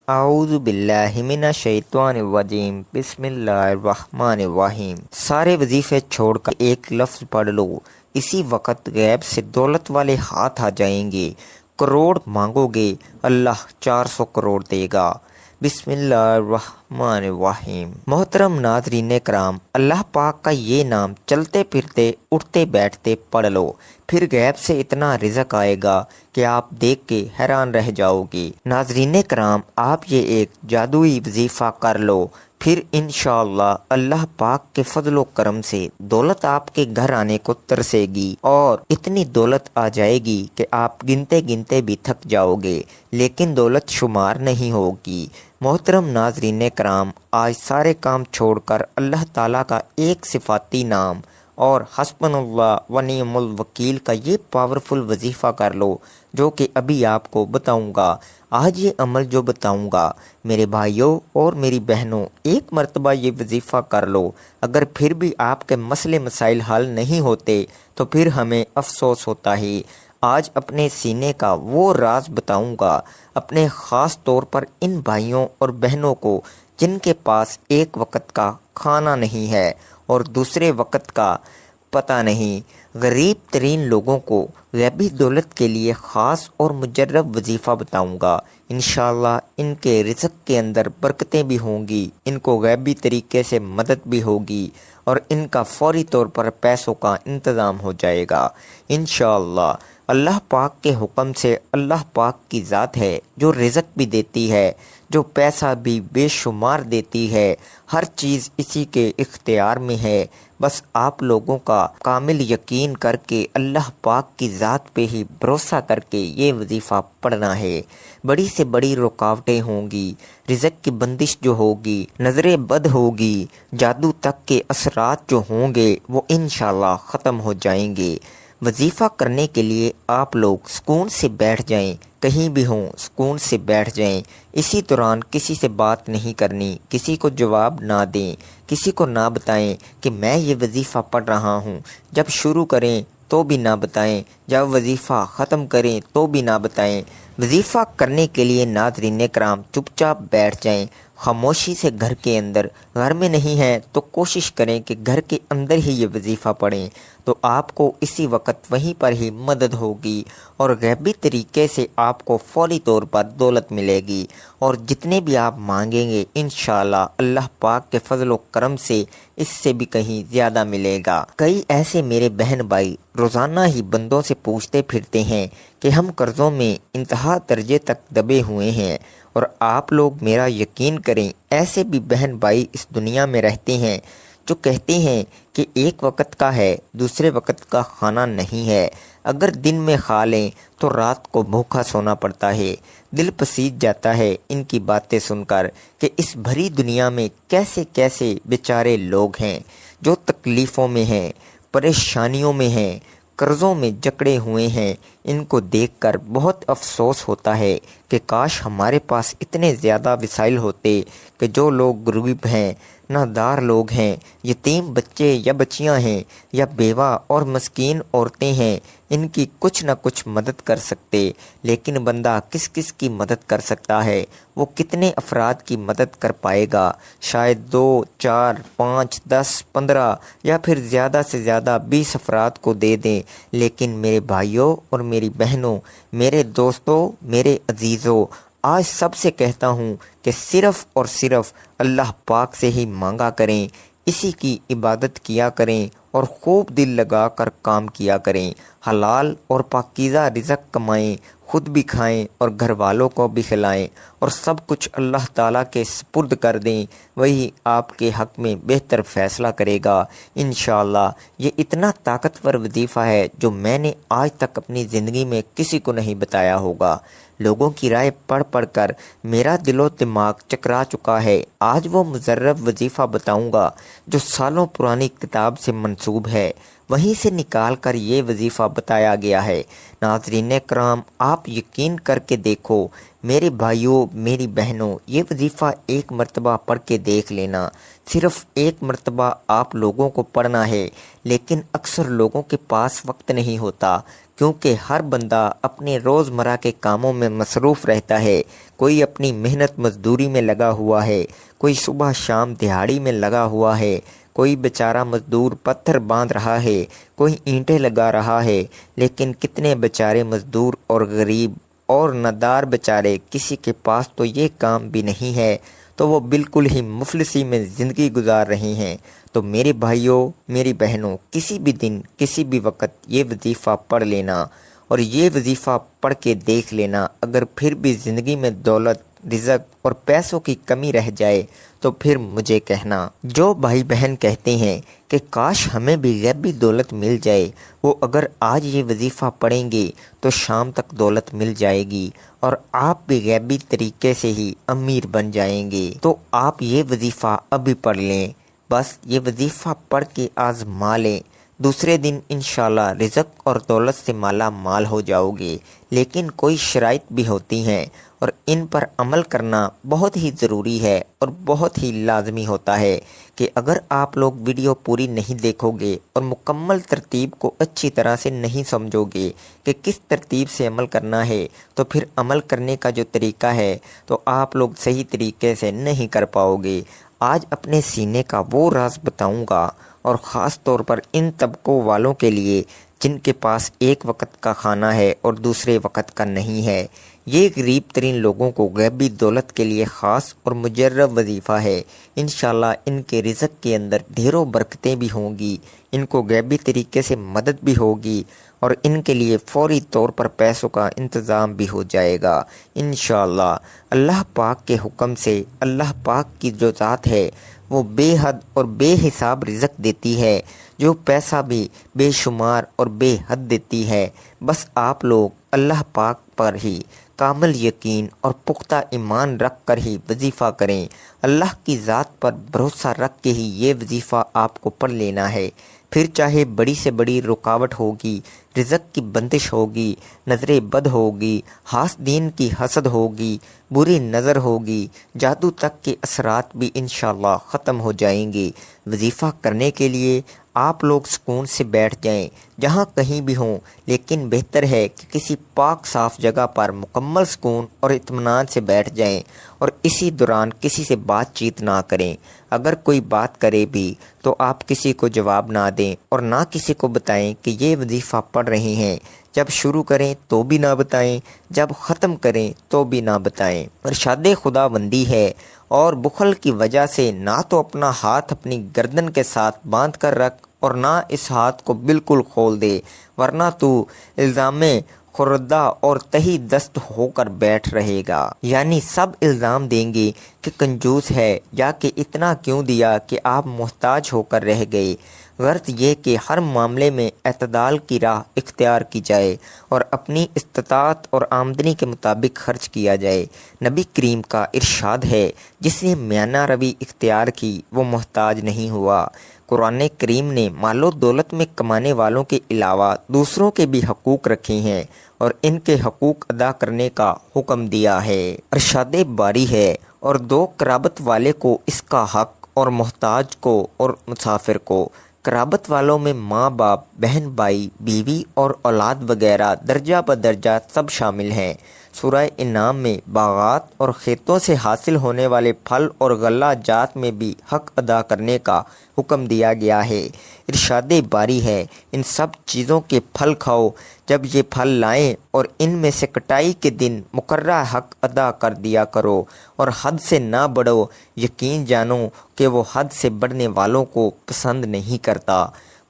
اعوذ باللہ من الشیطان الرجیم بسم اللہ الرحمن الرحیم۔ سارے وظیفے چھوڑ کر ایک لفظ پڑھ لو، اسی وقت غیب سے دولت والے ہاتھ آ جائیں گے، کروڑ مانگو گے اللہ 400 کروڑ دے گا۔ بسم اللہ الرحمن الرحیم۔ محترم ناظرین کرام، اللہ پاک کا یہ نام چلتے پھرتے اٹھتے بیٹھتے پڑھ لو، پھر غیب سے اتنا رزق آئے گا کہ آپ دیکھ کے حیران رہ جاؤ گے۔ ناظرین کرام، آپ یہ ایک جادوئی وظیفہ کر لو، پھر انشاءاللہ اللہ پاک کے فضل و کرم سے دولت آپ کے گھر آنے کو ترسے گی، اور اتنی دولت آ جائے گی کہ آپ گنتے گنتے بھی تھک جاؤ گے، لیکن دولت شمار نہیں ہوگی۔ محترم ناظرین کرام، آج سارے کام چھوڑ کر اللہ تعالیٰ کا ایک صفاتی نام اور حسبنا اللہ و نعم الوکیل کا یہ پاورفل وظیفہ کر لو، جو کہ ابھی آپ کو بتاؤں گا۔ آج یہ عمل جو بتاؤں گا میرے بھائیوں اور میری بہنوں، ایک مرتبہ یہ وظیفہ کر لو، اگر پھر بھی آپ کے مسئلے مسائل حل نہیں ہوتے تو پھر ہمیں افسوس ہوتا ہے۔ آج اپنے سینے کا وہ راز بتاؤں گا، اپنے خاص طور پر ان بھائیوں اور بہنوں کو جن کے پاس ایک وقت کا کھانا نہیں ہے اور دوسرے وقت کا پتہ نہیں، غریب ترین لوگوں کو غیبی دولت کے لیے خاص اور مجرب وظیفہ بتاؤں گا۔ انشاءاللہ ان کے رزق کے اندر برکتیں بھی ہوں گی، ان کو غیبی طریقے سے مدد بھی ہوگی، اور ان کا فوری طور پر پیسوں کا انتظام ہو جائے گا انشاءاللہ۔ اللہ پاک کے حکم سے اللہ پاک کی ذات ہے جو رزق بھی دیتی ہے، جو پیسہ بھی بے شمار دیتی ہے، ہر چیز اسی کے اختیار میں ہے۔ بس آپ لوگوں کا کامل یقین کر کے اللہ پاک کی ذات پہ ہی بھروسہ کر کے یہ وظیفہ پڑھنا ہے۔ بڑی سے بڑی رکاوٹیں ہوں گی، رزق کی بندش جو ہوگی، نظر بد ہوگی، جادو تک کے اثرات جو ہوں گے وہ انشاءاللہ ختم ہو جائیں گے۔ وظیفہ کرنے کے لیے آپ لوگ سکون سے بیٹھ جائیں، کہیں بھی ہوں سکون سے بیٹھ جائیں۔ اسی دوران کسی سے بات نہیں کرنی، کسی کو جواب نہ دیں، کسی کو نہ بتائیں کہ میں یہ وظیفہ پڑھ رہا ہوں۔ جب شروع کریں تو بھی نہ بتائیں، جب وظیفہ ختم کریں تو بھی نہ بتائیں۔ وظیفہ کرنے کے لیے ناظرین کرام چپ چاپ بیٹھ جائیں، خاموشی سے گھر کے اندر۔ گھر میں نہیں ہے تو کوشش کریں کہ گھر کے اندر ہی یہ وظیفہ پڑھیں، تو آپ کو اسی وقت وہیں پر ہی مدد ہوگی، اور غیبی طریقے سے آپ کو فوری طور پر دولت ملے گی، اور جتنے بھی آپ مانگیں گے انشاءاللہ اللہ پاک کے فضل و کرم سے اس سے بھی کہیں زیادہ ملے گا۔ کئی ایسے میرے بہن بھائی روزانہ ہی بندوں سے پوچھتے پھرتے ہیں کہ ہم قرضوں میں انتہا درجے تک دبے ہوئے ہیں، اور آپ لوگ میرا یقین کریں، ایسے بھی بہن بھائی اس دنیا میں رہتے ہیں جو کہتے ہیں کہ ایک وقت کا ہے، دوسرے وقت کا کھانا نہیں ہے، اگر دن میں کھا لیں تو رات کو بھوکا سونا پڑتا ہے۔ دل پسیج جاتا ہے ان کی باتیں سن کر کہ اس بھری دنیا میں کیسے کیسے بیچارے لوگ ہیں جو تکلیفوں میں ہیں، پریشانیوں میں ہیں، قرضوں میں جکڑے ہوئے ہیں۔ ان کو دیکھ کر بہت افسوس ہوتا ہے کہ کاش ہمارے پاس اتنے زیادہ وسائل ہوتے کہ جو لوگ غریب ہیں، نادار لوگ ہیں، یتیم بچے یا بچیاں ہیں، یا بیوہ اور مسکین عورتیں ہیں، ان کی کچھ نہ کچھ مدد کر سکتے۔ لیکن بندہ کس کس کی مدد کر سکتا ہے؟ وہ کتنے افراد کی مدد کر پائے گا؟ شاید 2 4 5 10 15 یا پھر زیادہ سے زیادہ 20 افراد کو دے دیں۔ لیکن میرے بھائیوں اور میری بہنوں، میرے دوستوں، میرے عزیزوں، آج سب سے کہتا ہوں کہ صرف اور صرف اللہ پاک سے ہی مانگا کریں، اسی کی عبادت کیا کریں، اور خوب دل لگا کر کام کیا کریں، حلال اور پاکیزہ رزق کمائیں، خود بھی کھائیں اور گھر والوں کو بھی کھلائیں، اور سب کچھ اللہ تعالیٰ کے سپرد کر دیں، وہی آپ کے حق میں بہتر فیصلہ کرے گا انشاءاللہ۔ یہ اتنا طاقتور وظیفہ ہے جو میں نے آج تک اپنی زندگی میں کسی کو نہیں بتایا ہوگا۔ لوگوں کی رائے پڑھ پڑھ کر میرا دل و دماغ چکرا چکا ہے۔ آج وہ مجرب وظیفہ بتاؤں گا جو سالوں پرانی کتاب سے منسوب ہے، وہیں سے نکال کر یہ وظیفہ بتایا گیا ہے۔ ناظرین کرام، آپ یقین کر کے دیکھو میرے بھائیوں، میری بہنوں، یہ وظیفہ ایک مرتبہ پڑھ کے دیکھ لینا۔ صرف ایک مرتبہ آپ لوگوں کو پڑھنا ہے، لیکن اکثر لوگوں کے پاس وقت نہیں ہوتا، کیونکہ ہر بندہ اپنے روزمرہ کے کاموں میں مصروف رہتا ہے۔ کوئی اپنی محنت مزدوری میں لگا ہوا ہے، کوئی صبح شام دہاڑی میں لگا ہوا ہے، کوئی بیچارہ مزدور پتھر باندھ رہا ہے، کوئی اینٹیں لگا رہا ہے، لیکن کتنے بیچارے مزدور اور غریب اور ندار بیچارے، کسی کے پاس تو یہ کام بھی نہیں ہے، تو وہ بالکل ہی مفلسی میں زندگی گزار رہے ہیں۔ تو میرے بھائیوں، میری بہنوں، کسی بھی دن کسی بھی وقت یہ وظیفہ پڑھ لینا، اور یہ وظیفہ پڑھ کے دیکھ لینا۔ اگر پھر بھی زندگی میں دولت، رزق اور پیسوں کی کمی رہ جائے تو پھر مجھے کہنا۔ جو بھائی بہن کہتے ہیں کہ کاش ہمیں بھی غیبی دولت مل جائے، وہ اگر آج یہ وظیفہ پڑھیں گے تو شام تک دولت مل جائے گی، اور آپ بھی غیبی طریقے سے ہی امیر بن جائیں گے۔ تو آپ یہ وظیفہ ابھی پڑھ لیں، بس یہ وظیفہ پڑھ کے آزما لیں، دوسرے دن انشاءاللہ رزق اور دولت سے مالا مال ہو جاؤ گے۔ لیکن کوئی شرائط بھی ہوتی ہیں، اور ان پر عمل کرنا بہت ہی ضروری ہے اور بہت ہی لازمی ہوتا ہے کہ اگر آپ لوگ ویڈیو پوری نہیں دیکھو گے اور مکمل ترتیب کو اچھی طرح سے نہیں سمجھو گے کہ کس ترتیب سے عمل کرنا ہے، تو پھر عمل کرنے کا جو طریقہ ہے تو آپ لوگ صحیح طریقے سے نہیں کر پاؤ گے۔ آج اپنے سینے کا وہ راز بتاؤں گا، اور خاص طور پر ان طبقوں والوں کے لیے جن کے پاس ایک وقت کا کھانا ہے اور دوسرے وقت کا نہیں ہے۔ یہ غریب ترین لوگوں کو غیبی دولت کے لیے خاص اور مجرب وظیفہ ہے۔ انشاءاللہ ان کے رزق کے اندر ڈھیروں برکتیں بھی ہوں گی، ان کو غیبی طریقے سے مدد بھی ہوگی، اور ان کے لیے فوری طور پر پیسوں کا انتظام بھی ہو جائے گا انشاءاللہ۔ اللہ پاک کے حکم سے، اللہ پاک کی جو ذات ہے وہ بے حد اور بے حساب رزق دیتی ہے، جو پیسہ بھی بے شمار اور بے حد دیتی ہے۔ بس آپ لوگ اللہ پاک پر ہی کامل یقین اور پختہ ایمان رکھ کر ہی وظیفہ کریں۔ اللہ کی ذات پر بھروسہ رکھ کے ہی یہ وظیفہ آپ کو پڑھ لینا ہے۔ پھر چاہے بڑی سے بڑی رکاوٹ ہوگی، رزق کی بندش ہوگی، نظر بد ہوگی، حاسدین کی حسد ہوگی، بری نظر ہوگی، جادو تک کے اثرات بھی انشاءاللہ ختم ہو جائیں گے۔ وظیفہ کرنے کے لیے آپ لوگ سکون سے بیٹھ جائیں، جہاں کہیں بھی ہوں، لیکن بہتر ہے کہ کسی پاک صاف جگہ پر مکمل سکون اور اطمینان سے بیٹھ جائیں، اور اسی دوران کسی سے بات چیت نہ کریں۔ اگر کوئی بات کرے بھی تو آپ کسی کو جواب نہ دیں، اور نہ کسی کو بتائیں کہ یہ وظیفہ پڑھ رہے ہیں۔ جب شروع کریں تو بھی نہ بتائیں، جب ختم کریں تو بھی نہ بتائیں۔ ارشاد خدا بندی ہے، اور بخل کی وجہ سے نہ تو اپنا ہاتھ اپنی گردن کے ساتھ باندھ کر رکھ، اور نہ اس ہاتھ کو بالکل کھول دے، ورنہ تو الزام خوردہ اور تہی دست ہو کر بیٹھ رہے گا۔ یعنی سب الزام دیں گے کہ کنجوس ہے، یا کہ اتنا کیوں دیا کہ آپ محتاج ہو کر رہ گئے۔ غرض یہ کہ ہر معاملے میں اعتدال کی راہ اختیار کی جائے، اور اپنی استطاعت اور آمدنی کے مطابق خرچ کیا جائے۔ نبی کریم کا ارشاد ہے، جس نے میانہ روی اختیار کی وہ محتاج نہیں ہوا۔ قرآن کریم نے مال و دولت میں کمانے والوں کے علاوہ دوسروں کے بھی حقوق رکھے ہیں، اور ان کے حقوق ادا کرنے کا حکم دیا ہے۔ ارشاد باری ہے، اور دو قرابت والے کو اس کا حق، اور محتاج کو اور مسافر کو۔ قرابت والوں میں ماں باپ، بہن بھائی، بیوی اور اولاد وغیرہ درجہ بدرجہ سب شامل ہیں۔ سورہ انعام میں باغات اور کھیتوں سے حاصل ہونے والے پھل اور غلہ جات میں بھی حق ادا کرنے کا حکم دیا گیا ہے۔ ارشاد باری ہے، ان سب چیزوں کے پھل کھاؤ جب یہ پھل لائیں، اور ان میں سے کٹائی کے دن مقررہ حق ادا کر دیا کرو، اور حد سے نہ بڑھو، یقین جانو کہ وہ حد سے بڑھنے والوں کو پسند نہیں کرتا۔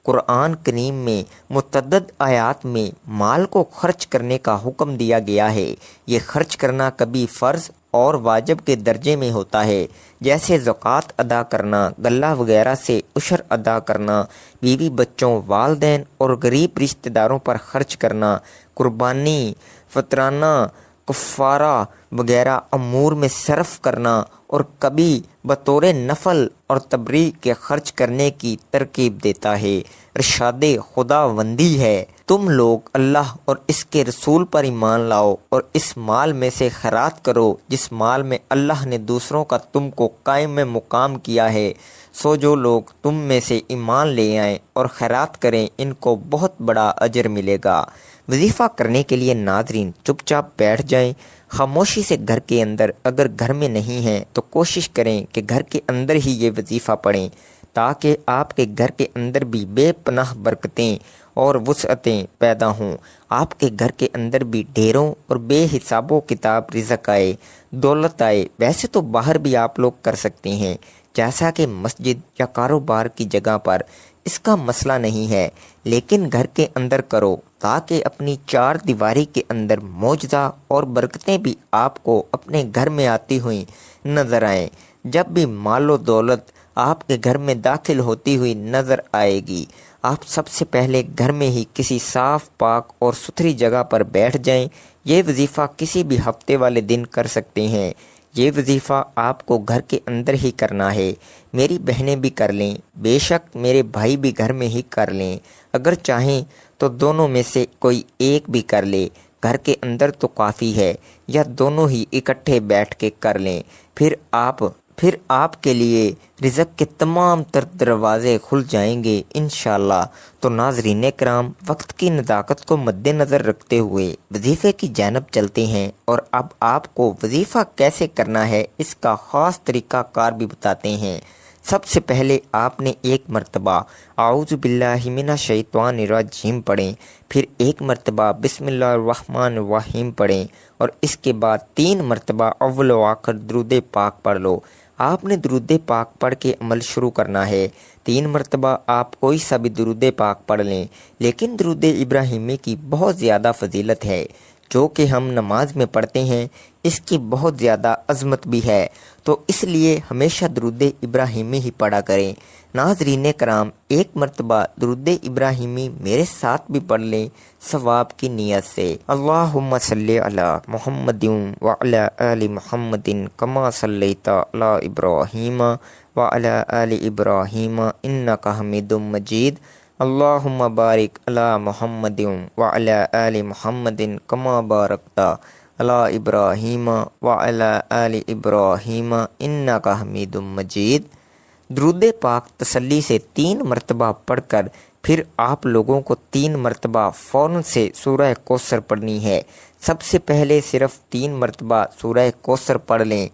قرآن کریم میں متعدد آیات میں مال کو خرچ کرنے کا حکم دیا گیا ہے۔ یہ خرچ کرنا کبھی فرض اور واجب کے درجے میں ہوتا ہے، جیسے زکوٰۃ ادا کرنا، غلہ وغیرہ سے عشر ادا کرنا، بیوی بچوں، والدین اور غریب رشتہ داروں پر خرچ کرنا، قربانی، فطرانہ، کفارہ وغیرہ امور میں صرف کرنا، اور کبھی بطور نفل اور تبریک کے خرچ کرنے کی ترکیب دیتا ہے۔ ارشاد خداوندی ہے، تم لوگ اللہ اور اس کے رسول پر ایمان لاؤ، اور اس مال میں سے خیرات کرو جس مال میں اللہ نے دوسروں کا تم کو قائم مقام کیا ہے۔ سو جو لوگ تم میں سے ایمان لے آئیں اور خیرات کریں، ان کو بہت بڑا اجر ملے گا۔ وظیفہ کرنے کے لیے ناظرین چپ چاپ بیٹھ جائیں، خاموشی سے گھر کے اندر، اگر گھر میں نہیں ہیں تو کوشش کریں کہ گھر کے اندر ہی یہ وظیفہ پڑھیں، تاکہ آپ کے گھر کے اندر بھی بے پناہ برکتیں اور وسعتیں پیدا ہوں، آپ کے گھر کے اندر بھی ڈھیروں اور بے حساب و کتاب رزق آئے، دولت آئے۔ ویسے تو باہر بھی آپ لوگ کر سکتے ہیں، جیسا کہ مسجد یا کاروبار کی جگہ پر، اس کا مسئلہ نہیں ہے، لیکن گھر کے اندر کرو تاکہ اپنی چار دیواری کے اندر معجزہ اور برکتیں بھی آپ کو اپنے گھر میں آتی ہوئی نظر آئیں۔ جب بھی مال و دولت آپ کے گھر میں داخل ہوتی ہوئی نظر آئے گی، آپ سب سے پہلے گھر میں ہی کسی صاف پاک اور ستھری جگہ پر بیٹھ جائیں۔ یہ وظیفہ کسی بھی ہفتے والے دن کر سکتے ہیں، یہ وظیفہ آپ کو گھر کے اندر ہی کرنا ہے۔ میری بہنیں بھی کر لیں، بے شک میرے بھائی بھی گھر میں ہی کر لیں، اگر چاہیں تو دونوں میں سے کوئی ایک بھی کر لے، گھر کے اندر تو کافی ہے، یا دونوں ہی اکٹھے بیٹھ کے کر لیں۔ پھر آپ کے لیے رزق کے تمام تر دروازے کھل جائیں گے انشاءاللہ۔ تو ناظرین کرام، وقت کی نزاکت کو مد نظر رکھتے ہوئے وظیفے کی جانب چلتے ہیں، اور اب آپ کو وظیفہ کیسے کرنا ہے اس کا خاص طریقہ کار بھی بتاتے ہیں۔ سب سے پہلے آپ نے ایک مرتبہ اعوذ باللہ من الشیطان الرجیم پڑھیں، پھر ایک مرتبہ بسم اللہ الرحمن الرحیم پڑھیں، اور اس کے بعد 3 مرتبہ اول و آخر درود پاک پڑھ لو۔ آپ نے درود پاک پڑھ کے عمل شروع کرنا ہے۔ 3 مرتبہ آپ کوئی سا بھی درود پاک پڑھ لیں، لیکن درود ابراہیمی کی بہت زیادہ فضیلت ہے، جو کہ ہم نماز میں پڑھتے ہیں، اس کی بہت زیادہ عظمت بھی ہے، تو اس لیے ہمیشہ درود ابراہیمی ہی پڑھا کریں۔ ناظرین کرام، ایک مرتبہ درود ابراہیمی میرے ساتھ بھی پڑھ لیں ثواب کی نیت سے۔ اللہم صلی علی محمد وعلی آل محمد کما صلیت علی ابراہیم وعلی آل ابراہیم انک حمید مجید۔ اللہم بارک علی محمد وعلی آل محمد کما بارکت علی ابراہیم وعلی آل ابراہیم انک حمید مجید۔ درود پاک تسلی سے 3 مرتبہ پڑھ کر پھر آپ لوگوں کو 3 مرتبہ فوراً سے سورہ کوثر پڑھنی ہے۔ سب سے پہلے صرف 3 مرتبہ سورہ کوثر پڑھ لیں،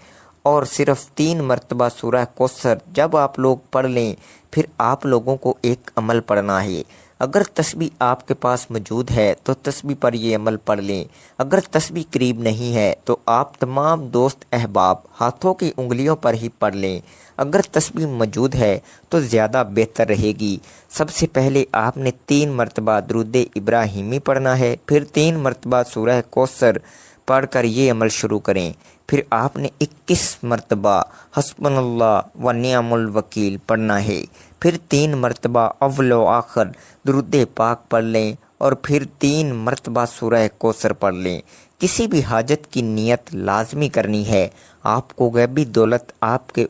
اور صرف 3 مرتبہ سورہ کوثر جب آپ لوگ پڑھ لیں، پھر آپ لوگوں کو ایک عمل پڑھنا ہے۔ اگر تسبیح آپ کے پاس موجود ہے تو تسبیح پر یہ عمل پڑھ لیں، اگر تسبیح قریب نہیں ہے تو آپ تمام دوست احباب ہاتھوں کی انگلیوں پر ہی پڑھ لیں، اگر تسبیح موجود ہے تو زیادہ بہتر رہے گی۔ سب سے پہلے آپ نے 3 مرتبہ درود ابراہیمی پڑھنا ہے، پھر 3 مرتبہ سورہ کوثر پڑھ کر یہ عمل شروع کریں، پھر آپ نے 21 مرتبہ حسبنا اللہ و نعم الوکیل پڑھنا ہے، پھر 3 مرتبہ اول و آخر درود پاک پڑھ لیں، اور پھر 3 مرتبہ سورہ کوثر پڑھ لیں۔ کسی بھی حاجت کی نیت لازمی کرنی ہے، آپ کو غیبی دولت آپ کے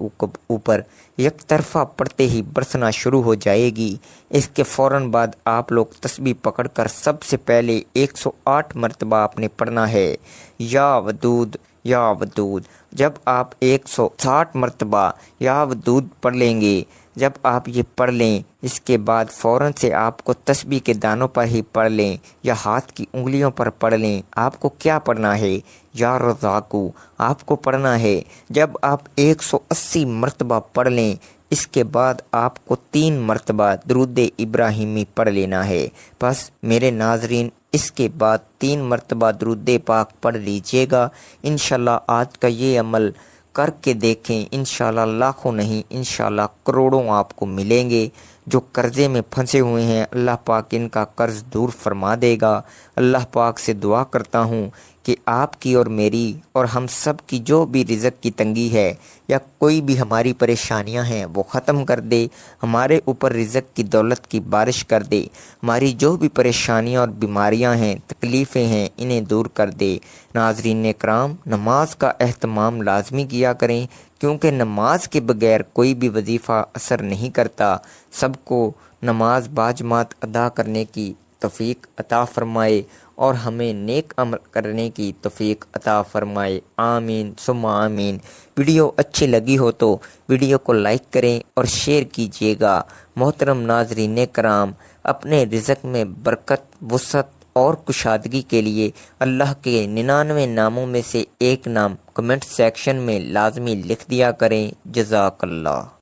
اوپر یک طرفہ پڑھتے ہی برسنا شروع ہو جائے گی۔ اس کے فوراً بعد آپ لوگ تسبیح پکڑ کر سب سے پہلے 108 مرتبہ آپ نے پڑھنا ہے، یا ودود یا ودود۔ جب آپ 160 مرتبہ یا ودود پڑھ لیں گے، جب آپ یہ پڑھ لیں، اس کے بعد فوراً سے آپ کو تسبیح کے دانوں پر ہی پڑھ لیں یا ہاتھ کی انگلیوں پر پڑھ لیں۔ آپ کو کیا پڑھنا ہے؟ یا رزاقو آپ کو پڑھنا ہے۔ جب آپ 180 مرتبہ پڑھ لیں، اس کے بعد آپ کو 3 مرتبہ درود ابراہیمی پڑھ لینا ہے۔ بس میرے ناظرین، اس کے بعد 3 مرتبہ درود پاک پڑھ لیجئے گا۔ انشاءاللہ آج کا یہ عمل کر کے دیکھیں، انشاءاللہ لاکھوں نہیں، انشاءاللہ کروڑوں آپ کو ملیں گے۔ جو قرضے میں پھنسے ہوئے ہیں، اللہ پاک ان کا قرض دور فرما دے گا۔ اللہ پاک سے دعا کرتا ہوں کہ آپ کی اور میری اور ہم سب کی جو بھی رزق کی تنگی ہے یا کوئی بھی ہماری پریشانیاں ہیں وہ ختم کر دے، ہمارے اوپر رزق کی دولت کی بارش کر دے، ہماری جو بھی پریشانیاں اور بیماریاں ہیں، تکلیفیں ہیں، انہیں دور کر دے۔ ناظرین کرام، نماز کا اہتمام لازمی کیا کریں، کیونکہ نماز کے بغیر کوئی بھی وظیفہ اثر نہیں کرتا۔ سب کو نماز باجماعت ادا کرنے کی توفیق عطا فرمائے اور ہمیں نیک عمل کرنے کی توفیق عطا فرمائے، آمین ثم آمین۔ ویڈیو اچھی لگی ہو تو ویڈیو کو لائک کریں اور شیئر کیجیے گا۔ محترم ناظرین کرام، اپنے رزق میں برکت، وسعت اور کشادگی کے لیے اللہ کے 99 ناموں میں سے ایک نام کمنٹ سیکشن میں لازمی لکھ دیا کریں۔ جزاک اللہ۔